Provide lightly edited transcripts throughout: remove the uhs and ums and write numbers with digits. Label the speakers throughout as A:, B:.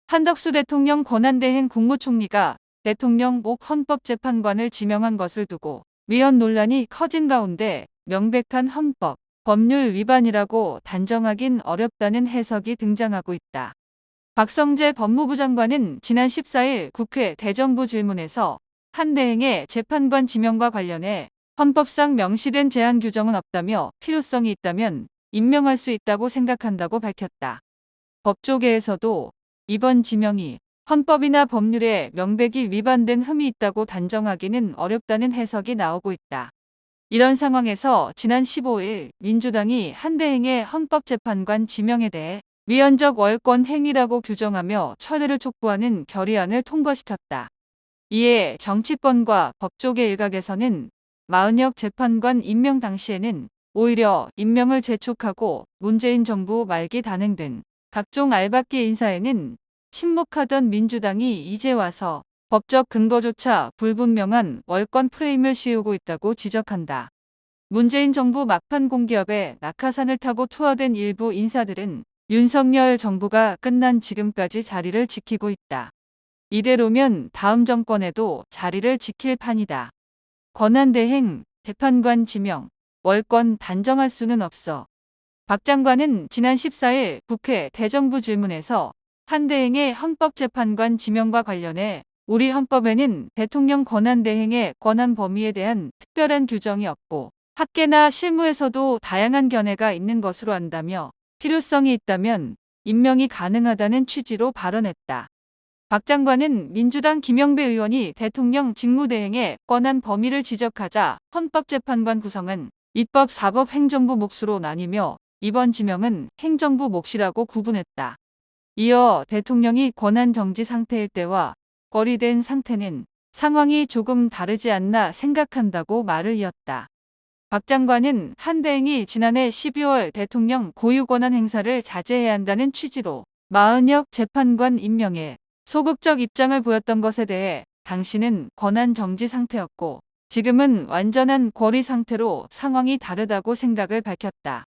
A: 한덕수 대통령 권한대행 국무총리가 대통령 목 헌법재판관을 지명한 것을 두고 위헌 논란이 커진 가운데 명백한 헌법, 법률 위반이라고 단정하긴 어렵다는 해석이 등장하고 있다. 박성재 법무부 장관은 지난 14일 국회 대정부 질문에서 한 대행의 재판관 지명과 관련해 헌법상 명시된 제한 규정은 없다며 필요성이 있다면 임명할 수 있다고 생각한다고 밝혔다. 법조계에서도 이번 지명이 헌법이나 법률에 명백히 위반된 흠이 있다고 단정하기는 어렵다는 해석이 나오고 있다. 이런 상황에서 지난 15일 민주당이 한 대행의 헌법재판관 지명에 대해 위헌적 월권 행위라고 규정하며 철회를 촉구하는 결의안을 통과시켰다. 이에 정치권과 법조계 일각에서는 마은혁 재판관 임명 당시에는 오히려 임명을 재촉하고 문재인 정부 말기 단행된 각종 알박기 인사에는 침묵하던 민주당이 이제 와서 법적 근거조차 불분명한 월권 프레임을 씌우고 있다고 지적한다. 문재인 정부 막판 공기업에 낙하산을 타고 투하된 일부 인사들은 윤석열 정부가 끝난 지금까지 자리를 지키고 있다. 이대로면 다음 정권에도 자리를 지킬 판이다. 권한대행, 재판관 지명, 월권 단정할 수는 없어. 박 장관은 지난 14일 국회 대정부 질문에서 한 대행의 헌법재판관 지명과 관련해 우리 헌법에는 대통령 권한대행의 권한 범위에 대한 특별한 규정이 없고 학계나 실무에서도 다양한 견해가 있는 것으로 안다며 필요성이 있다면 임명이 가능하다는 취지로 발언했다. 박 장관은 민주당 김영배 의원이 대통령 직무대행의 권한 범위를 지적하자 헌법재판관 구성은 입법, 사법, 행정부 몫으로 나뉘며 이번 지명은 행정부 몫이라고 구분했다. 이어 대통령이 권한 정지 상태일 때와 거리된 상태는 상황이 조금 다르지 않나 생각한다고 말을 이었다. 박 장관은 한 대행이 지난해 12월 대통령 고유 권한 행사를 자제해야 한다는 취지로 마은혁 재판관 임명에 소극적 입장을 보였던 것에 대해 당시는 권한 정지 상태였고 지금은 완전한 고리 상태로 상황이 다르다고 생각을 밝혔다.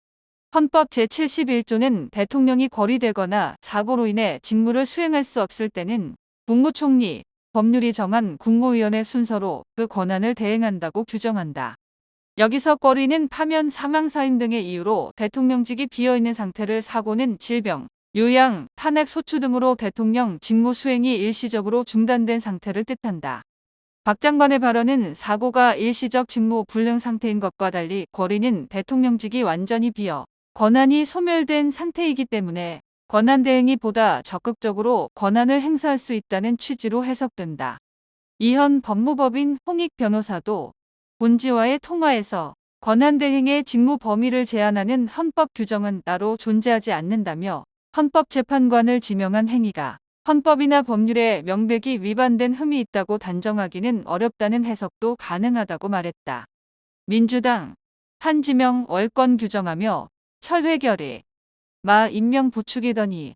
A: 헌법 제71조는 대통령이 고리되거나 사고로 인해 직무를 수행할 수 없을 때는 국무총리, 법률이 정한 국무위원회 순서로 그 권한을 대행한다고 규정한다. 여기서 고리는 파면, 사망, 사임 등의 이유로 대통령직이 비어있는 상태를 사고는 질병, 요양, 탄핵 소추 등으로 대통령 직무 수행이 일시적으로 중단된 상태를 뜻한다. 박 장관의 발언은 사고가 일시적 직무 불능 상태인 것과 달리 고리는 대통령직이 완전히 비어 권한이 소멸된 상태이기 때문에 권한대행이 보다 적극적으로 권한을 행사할 수 있다는 취지로 해석된다. 이현 법무법인 홍익 변호사도 본지와의 통화에서 권한대행의 직무 범위를 제한하는 헌법 규정은 따로 존재하지 않는다며 헌법재판관을 지명한 행위가 헌법이나 법률에 명백히 위반된 흠이 있다고 단정하기는 어렵다는 해석도 가능하다고 말했다. 민주당 한지명 월권 규정하며 철회 결의, 마 임명 부추기더니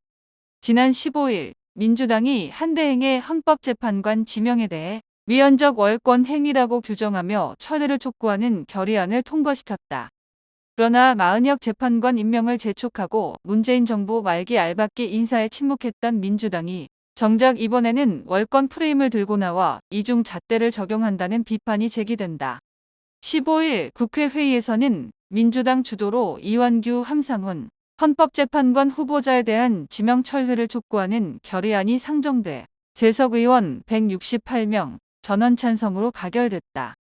A: 지난 15일 민주당이 한 대행의 헌법재판관 지명에 대해 위헌적 월권 행위라고 규정하며 철회를 촉구하는 결의안을 통과시켰다. 그러나 마은혁 재판관 임명을 재촉하고 문재인 정부 말기 알박기 인사에 침묵했던 민주당이 정작 이번에는 월권 프레임을 들고 나와 이중 잣대를 적용한다는 비판이 제기된다. 15일 국회 회의에서는 민주당 주도로 이완규, 함상훈 헌법재판관 후보자에 대한 지명 철회를 촉구하는 결의안이 상정돼 재석 의원 168명 전원 찬성으로 가결됐다.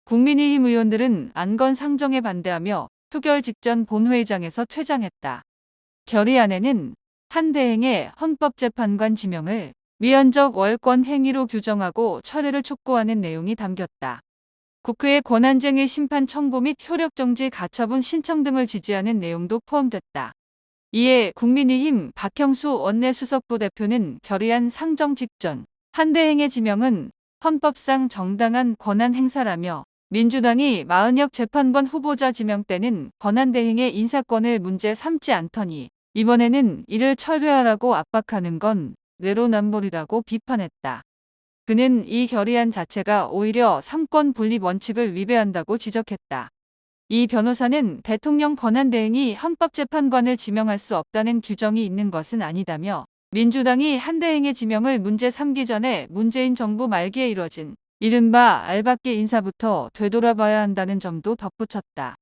A: 국민의힘 의원들은 안건 상정에 반대하며 표결 직전 본회의장에서 퇴장했다. 결의안에는 한 대행의 헌법재판관 지명을 위헌적 월권 행위로 규정하고 철회를 촉구하는 내용이 담겼다. 국회의 권한쟁의 심판 청구 및 효력정지 가처분 신청 등을 지지하는 내용도 포함됐다. 이에 국민의힘 박형수 원내수석부 대표는 결의안 상정 직전 한 대행의 지명은 헌법상 정당한 권한 행사라며 민주당이 마은혁 재판관 후보자 지명 때는 권한대행의 인사권을 문제 삼지 않더니 이번에는 이를 철회하라고 압박하는 건 내로남불이라고 비판했다. 그는 이 결의안 자체가 오히려 삼권 분립 원칙을 위배한다고 지적했다. 이 변호사는 대통령 권한대행이 헌법재판관을 지명할 수 없다는 규정이 있는 것은 아니다며 민주당이 한대행의 지명을 문제 삼기 전에 문재인 정부 말기에 이뤄진 이른바 알박기 인사부터 되돌아봐야 한다는 점도 덧붙였다.